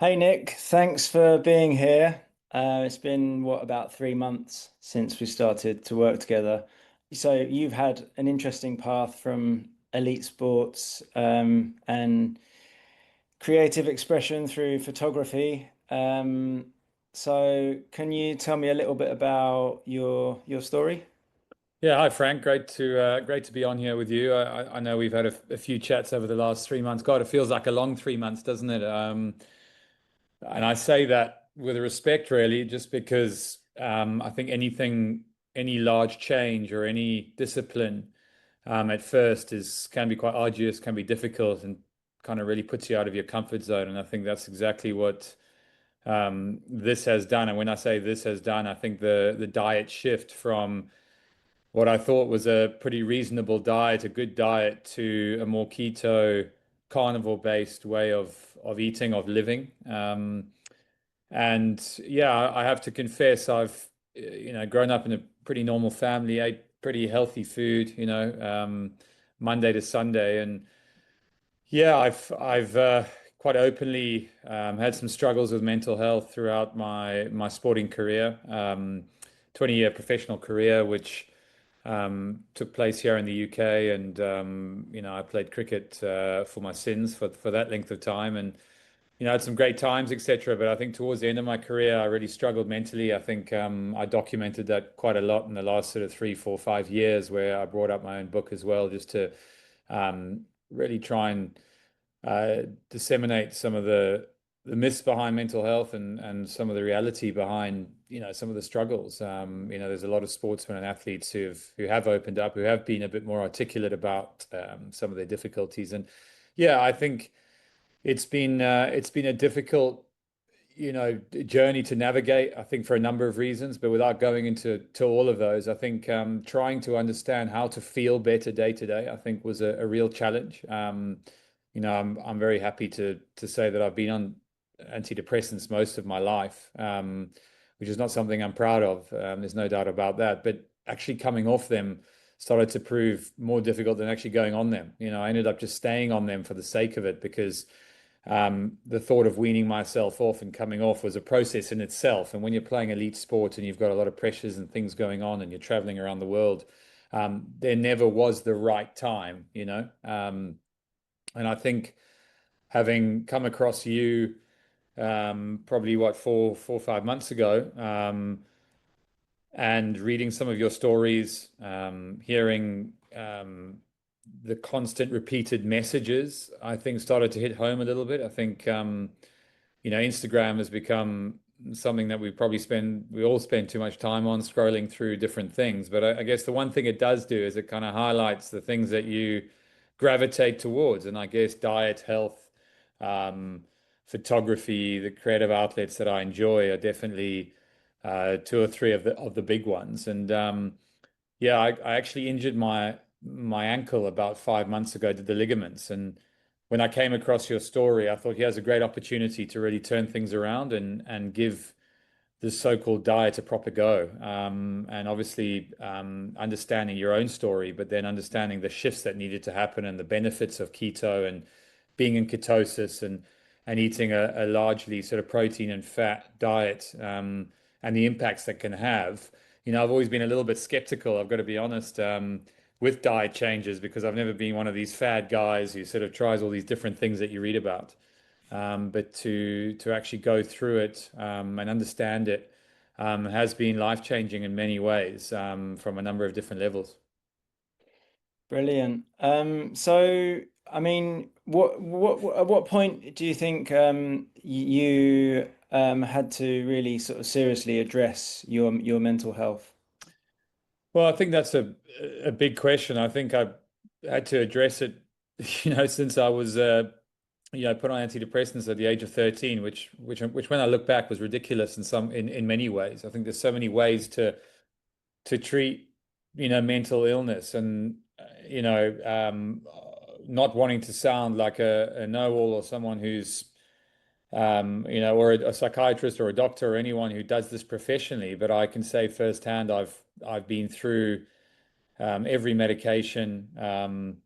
Hey Nick, thanks for being here. It's been about 3 months since we started to work together. So you've had an interesting path from elite sports and creative expression through photography. So can you tell me a little bit about your story? Yeah, hi Frank. Great to be on here with you. I know we've had a few chats over the last 3 months. God, it feels like a long 3 months, doesn't it? And I say that with respect, really, just because I think any large change or any discipline, at first is can be quite arduous, can be difficult, and kind of really puts you out of your comfort zone. And I think that's exactly what this has done. And when I say this has done, I think the diet shift from what I thought was a pretty reasonable diet, a good diet, to a more keto, carnivore-based way of eating, of living. And yeah, I have to confess, I've grown up in a pretty normal family, ate pretty healthy food, Monday to Sunday, and yeah, I've quite openly had some struggles with mental health throughout my sporting career, 20-year professional career, which took place here in the UK, and I played cricket for my sins for that length of time, and had some great times, etc. But I think towards the end of my career, I really struggled mentally. I think I documented that quite a lot in the last sort of 3, 4, 5 years, where I brought up my own book as well, just to really try and disseminate some of the myths behind mental health and some of the reality behind some of the struggles. There's a lot of sportsmen and athletes who have opened up, who have been a bit more articulate about some of their difficulties. And yeah, I think it's been a difficult journey to navigate, I think, for a number of reasons. But without going into all of those, I think trying to understand how to feel better day to day, I think, was a real challenge. I'm very happy to say that I've been on antidepressants most of my life, which is not something I'm proud of. There's no doubt about that. But actually coming off them started to prove more difficult than actually going on them. I ended up just staying on them for the sake of it, because the thought of weaning myself off and coming off was a process in itself. And when you're playing elite sport and you've got a lot of pressures and things going on and you're traveling around the world, there never was the right time. And I think having come across you probably 4 or 5 months ago, and reading some of your stories, hearing the constant repeated messages, I think started to hit home a little bit. I think Instagram has become something that we all spend too much time on, scrolling through different things. But I guess the one thing it does do is it kind of highlights the things that you gravitate towards. And I guess diet, health, um, photography, the creative outlets that I enjoy are definitely two or three of the big ones. And yeah, I actually injured my ankle about 5 months ago, did the ligaments. And when I came across your story, I thought, here's a great opportunity to really turn things around and give this so-called diet a proper go. And obviously understanding your own story, but then understanding the shifts that needed to happen and the benefits of keto and being in ketosis and eating a largely sort of protein and fat diet, and the impacts that can have. I've always been a little bit skeptical, I've got to be honest, with diet changes, because I've never been one of these fad guys who sort of tries all these different things that you read about. But to actually go through it and understand it has been life-changing in many ways, from a number of different levels. Brilliant. So I mean, at what point do you think you had to really sort of seriously address your mental health? Well, I think that's a big question. I think I had to address it, since I was put on antidepressants at the age of 13, which when I look back was ridiculous in many ways. I think there's so many ways to treat mental illness, and not wanting to sound like a know-all or someone who's or a psychiatrist or a doctor or anyone who does this professionally, but I can say firsthand I've been through every medication,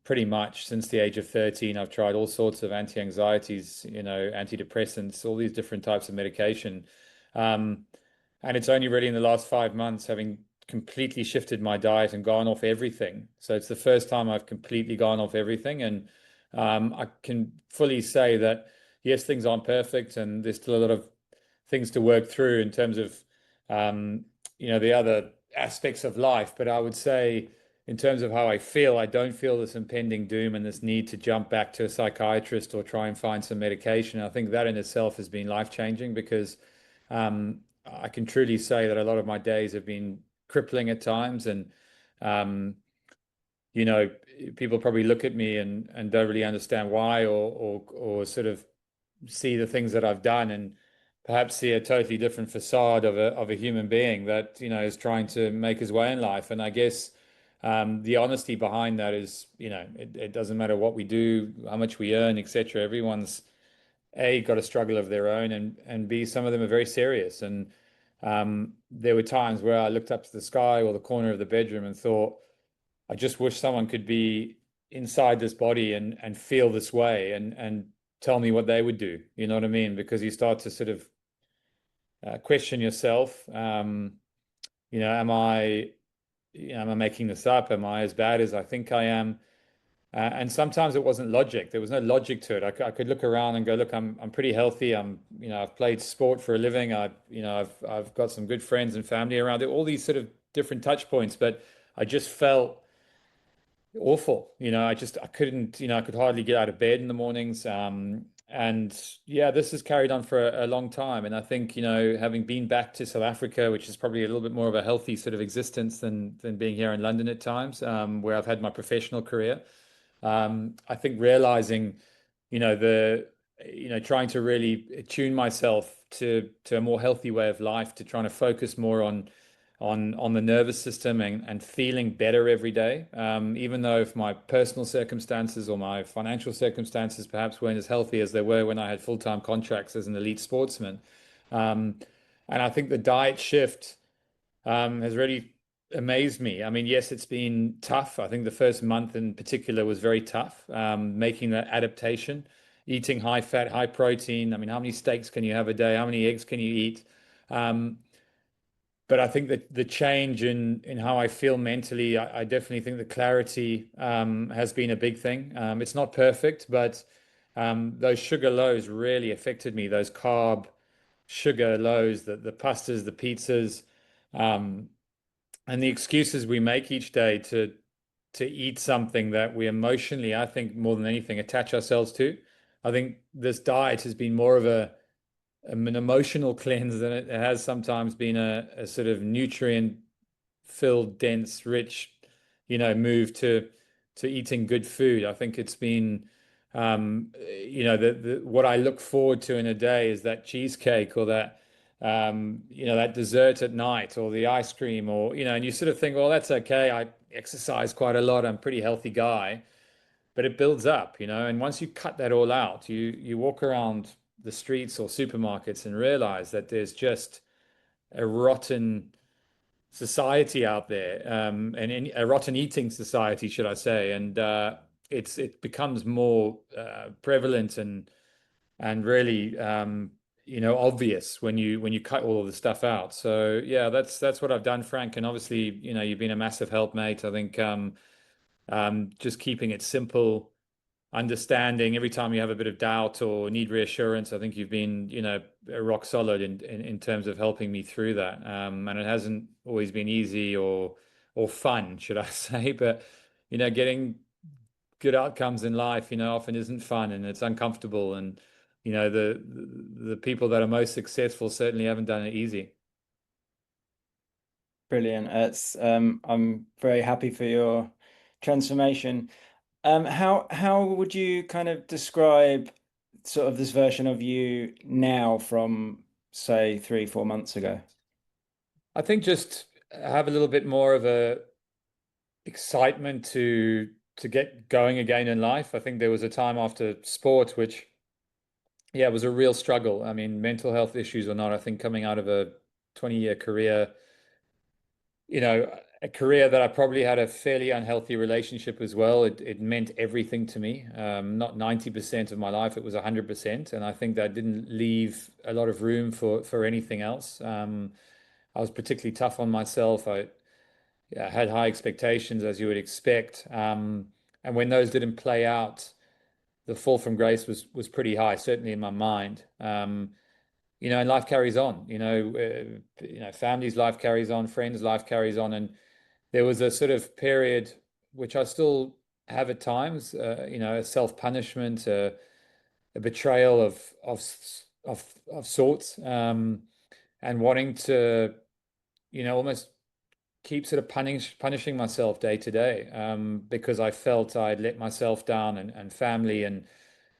pretty much since the age of 13. I've tried all sorts of anti-anxieties, antidepressants, all these different types of medication. Um, and it's only really in the last 5 months, having completely shifted my diet and gone off everything. So it's the first time I've completely gone off everything. And I can fully say that, yes, things aren't perfect and there's still a lot of things to work through in terms of, um, the other aspects of life. But I would say, in terms of how I feel, I don't feel this impending doom and this need to jump back to a psychiatrist or try and find some medication. I think that in itself has been life-changing because I can truly say that a lot of my days have been crippling at times. And, um, you know, people probably look at me and don't really understand why or sort of see the things that I've done and perhaps see a totally different facade of a human being that is trying to make his way in life. And I guess the honesty behind that is it doesn't matter what we do, how much we earn, etc. Everyone's A, got a struggle of their own, and B, some of them are very serious. And there were times where I looked up to the sky or the corner of the bedroom and thought, I just wish someone could be inside this body and feel this way and tell me what they would do. You know what I mean? Because you start to sort of question yourself. Am I making this up? Am I as bad as I think I am? And sometimes it wasn't logic. There was no logic to it. I could look around and go, look, I'm pretty healthy. I've played sport for a living. I've got some good friends and family around it. All these sort of different touch points, but I just felt awful. I couldn't, I could hardly get out of bed in the mornings. And yeah, this has carried on for a long time. And I think, having been back to South Africa, which is probably a little bit more of a healthy sort of existence than being here in London at times, where I've had my professional career. I think realizing, the, trying to really tune myself to a more healthy way of life, to trying to focus more on the nervous system and feeling better every day. Even though if my personal circumstances or my financial circumstances perhaps weren't as healthy as they were when I had full-time contracts as an elite sportsman. Um, and I think the diet shift has really amazed me. I mean, yes, it's been tough. I think the first month in particular was very tough, making that adaptation, eating high fat, high protein. I mean, how many steaks can you have a day? How many eggs can you eat? Um, but I think that the change in how I feel mentally, I definitely think the clarity has been a big thing. It's not perfect, but those sugar lows really affected me. Those carb sugar lows, the pastas, the pizzas, um, and the excuses we make each day to eat something that we emotionally, I think, more than anything, attach ourselves to. I think this diet has been more of an emotional cleanse than it has sometimes been a sort of nutrient filled, dense, rich, move to eating good food. I think it's been, what I look forward to in a day is that cheesecake or that dessert at night or the ice cream and you sort of think, well, that's okay. I exercise quite a lot. I'm a pretty healthy guy, but it builds up, and once you cut that all out, you walk around the streets or supermarkets and realize that there's just a rotten society out there, and a rotten eating society, should I say? And it becomes more prevalent and really obvious when you cut all of the stuff out. So yeah, that's what I've done, Frank. And obviously, you've been a massive help, mate. I think just keeping it simple, understanding every time you have a bit of doubt or need reassurance. I think you've been, rock solid in terms of helping me through that. And it hasn't always been easy or fun, should I say? But getting good outcomes in life, often isn't fun and it's uncomfortable. And the people that are most successful certainly haven't done it easy. Brilliant. I'm very happy for your transformation. How would you kind of describe sort of this version of you now from say 3, 4 months ago? I think just have a little bit more of a excitement to get going again in life. I think there was a time after sport which, yeah, it was a real struggle. I mean, mental health issues or not, I think coming out of a 20-year career, you know, a career that I probably had a fairly unhealthy relationship as well. It meant everything to me. Not 90% of my life, it was 100%. And I think that didn't leave a lot of room for anything else. I was particularly tough on myself. I had high expectations, as you would expect. And when those didn't play out, the fall from grace was pretty high, certainly in my mind. And life carries on. Families' life carries on, friends' life carries on, and there was a sort of period which I still have at times. A self-punishment, a betrayal of of sorts, and wanting to, almost keep sort of punishing myself day to day, because I felt I'd let myself down and family. And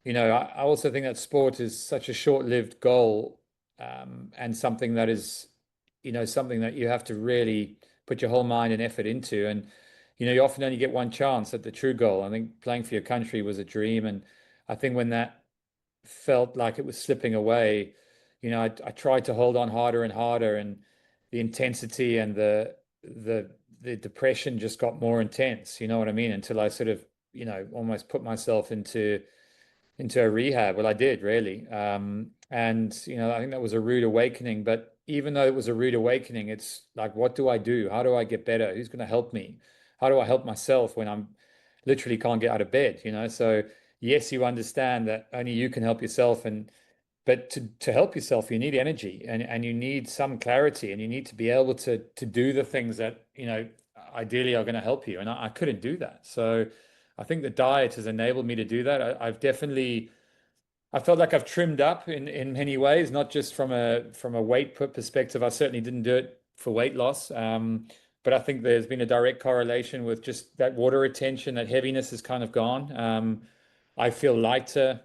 I also think that sport is such a short-lived goal, and something that is, something that you have to really put your whole mind and effort into. And you often only get one chance at the true goal. I think playing for your country was a dream, and I think when that felt like it was slipping away, I tried to hold on harder and harder, and the intensity and the the depression just got more intense. You know what I mean? Until I sort of, almost put myself into a rehab. Well, I did really. And I think that was a rude awakening. But even though it was a rude awakening, it's like, what do I do? How do I get better? Who's going to help me? How do I help myself when I'm literally can't get out of bed? So yes, you understand that only you can help yourself, and but to help yourself, you need energy, and you need some clarity, and you need to be able to do the things that, ideally are going to help you. And I couldn't do that. So I think the diet has enabled me to do that. I felt like I've trimmed up in many ways, not just from a weight perspective. I certainly didn't do it for weight loss. But I think there's been a direct correlation with just that water retention, that heaviness has kind of gone. I feel lighter.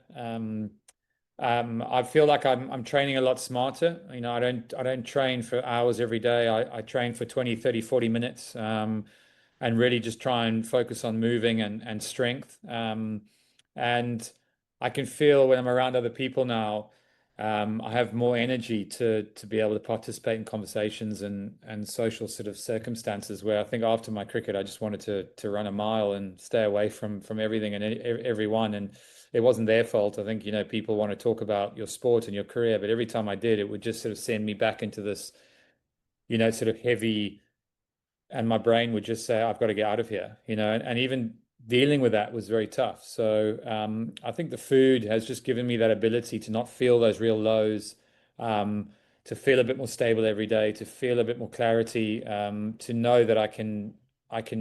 I feel like I'm training a lot smarter. I don't train for hours every day. I train for 20, 30, 40 minutes, and really just try and focus on moving and strength. And I can feel when I'm around other people now, I have more energy to be able to participate in conversations and social sort of circumstances, where I think after my cricket, I just wanted to run a mile and stay away from everything and everyone. And it wasn't their fault. I think, people want to talk about your sport and your career, but every time I did, it would just sort of send me back into this, sort of heavy, and my brain would just say, I've got to get out of here, and even dealing with that was very tough. So I think the food has just given me that ability to not feel those real lows, to feel a bit more stable every day, to feel a bit more clarity, to know that I can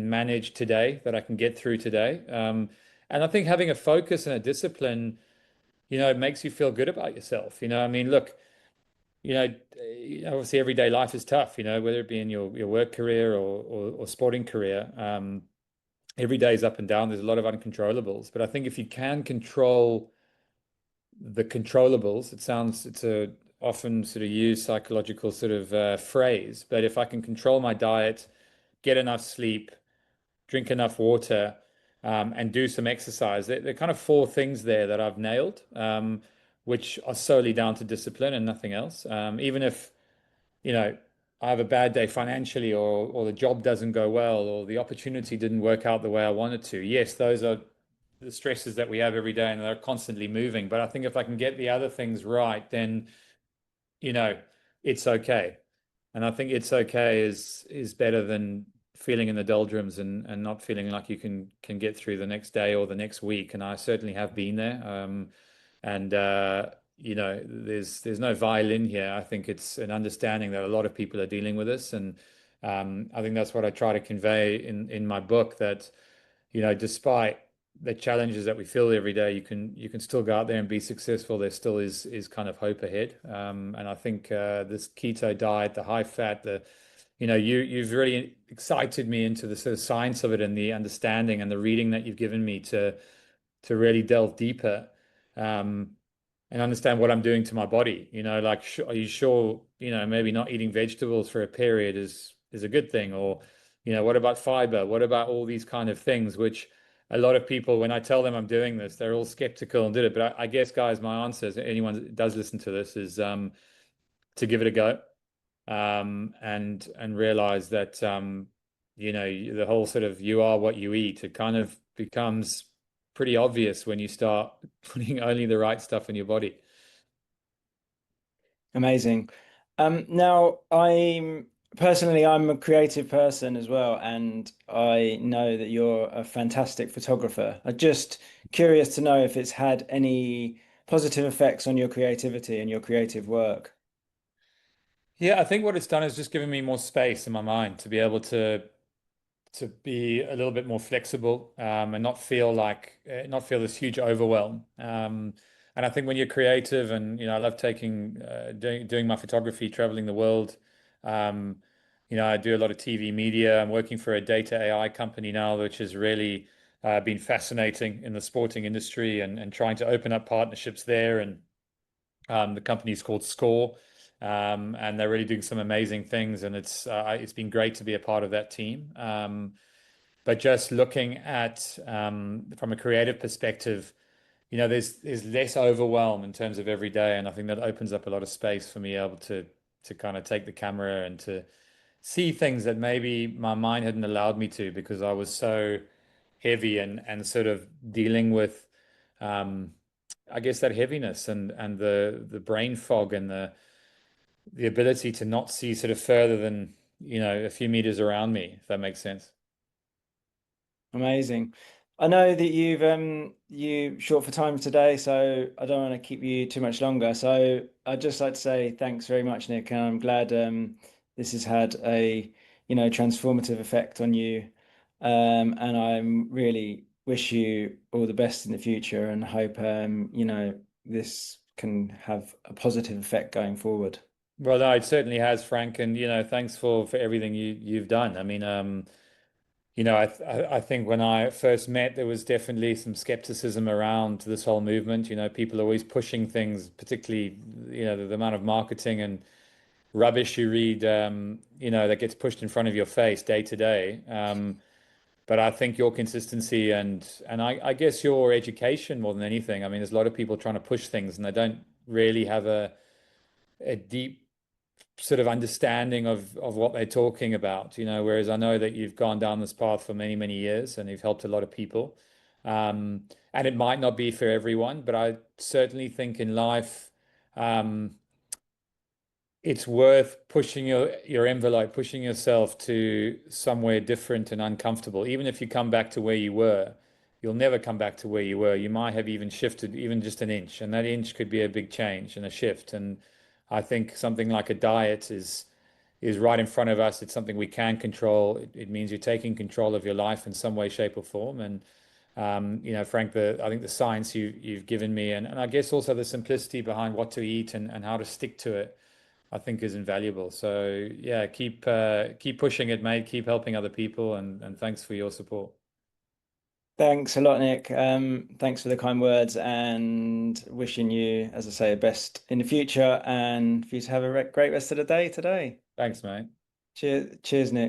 manage today, that I can get through today. And I think having a focus and a discipline, it makes you feel good about yourself. I mean, look, obviously everyday life is tough, whether it be in your work career or sporting career. Every day is up and down. There's a lot of uncontrollables. But I think if you can control the controllables, it's a often sort of used psychological sort of phrase. But if I can control my diet, get enough sleep, drink enough water, and do some exercise. There are kind of four things there that I've nailed, which are solely down to discipline and nothing else. Even if, I have a bad day financially, or the job doesn't go well, or the opportunity didn't work out the way I wanted to. Yes, those are the stresses that we have every day, and they're constantly moving. But I think if I can get the other things right, then, you know, it's okay. And I think it's okay is better than feeling in the doldrums and not feeling like you can get through the next day or the next week. And I certainly have been there. And there's no violin here. I think it's an understanding that a lot of people are dealing with this. And I think that's what I try to convey in my book, that, despite the challenges that we feel every day, you can still go out there and be successful. There still is kind of hope ahead. And I think this keto diet, the high fat, you've really excited me into the sort of science of it, and the understanding and the reading that you've given me to really delve deeper, and understand what I'm doing to my body. Like, are you sure, maybe not eating vegetables for a period is a good thing? Or, what about fiber? What about all these kind of things, which a lot of people, when I tell them I'm doing this, they're all skeptical and did it. But I guess, guys, my answer, is anyone that does listen to this, is to give it a go, and realize that the whole sort of you are what you eat, it kind of becomes pretty obvious when you start putting only the right stuff in your body. Amazing. Now, I'm a creative person as well, and I know that you're a fantastic photographer. I'm just curious to know if it's had any positive effects on your creativity and your creative work. Yeah, I think what it's done is just given me more space in my mind to be able to be a little bit more flexible, and not feel this huge overwhelm. And I think when you're creative, and I love doing my photography, traveling the world. Um, I do a lot of TV media. I'm working for a data AI company now, which has really been fascinating in the sporting industry, and trying to open up partnerships there. And the company is called Score. And they're really doing some amazing things, and it's been great to be a part of that team. But just looking at, from a creative perspective, there's less overwhelm in terms of every day, and I think that opens up a lot of space for me able to kind of take the camera and to see things that maybe my mind hadn't allowed me to, because I was so heavy and sort of dealing with, um, I guess, that heaviness and the brain fog and the ability to not see sort of further than a few meters around me, if that makes sense. Amazing. I know that you short for time today, so I don't want to keep you too much longer. So I'd just like to say thanks very much, Nick, and I'm glad this has had a transformative effect on you. And I'm really wish you all the best in the future and hope this can have a positive effect going forward. Well, no, it certainly has, Frank, and thanks for everything you've done. I mean, I think when I first met, there was definitely some skepticism around this whole movement. People always pushing things, particularly the amount of marketing and rubbish you read, that gets pushed in front of your face day to day. But I think your consistency and I guess your education more than anything. I mean, there's a lot of people trying to push things, and they don't really have a deep sort of understanding of what they're talking about, whereas I know that you've gone down this path for many, many years, and you've helped a lot of people. And it might not be for everyone, but I certainly think in life, um, it's worth pushing your envelope, pushing yourself to somewhere different and uncomfortable. Even if you come back to where you were, you'll never come back to where you were. You might have even shifted even just an inch, and that inch could be a big change and a shift. And I think something like a diet is right in front of us. It's something we can control. It means you're taking control of your life in some way, shape, or form. And Frank, I think the science you've given me, and I guess also the simplicity behind what to eat and how to stick to it, I think is invaluable. So yeah, keep pushing it, mate. Keep helping other people, and thanks for your support. Thanks a lot, Nick. Thanks for the kind words and wishing you, as I say, best in the future and for you to have a great rest of the day today. Thanks, mate. Cheers, Nick.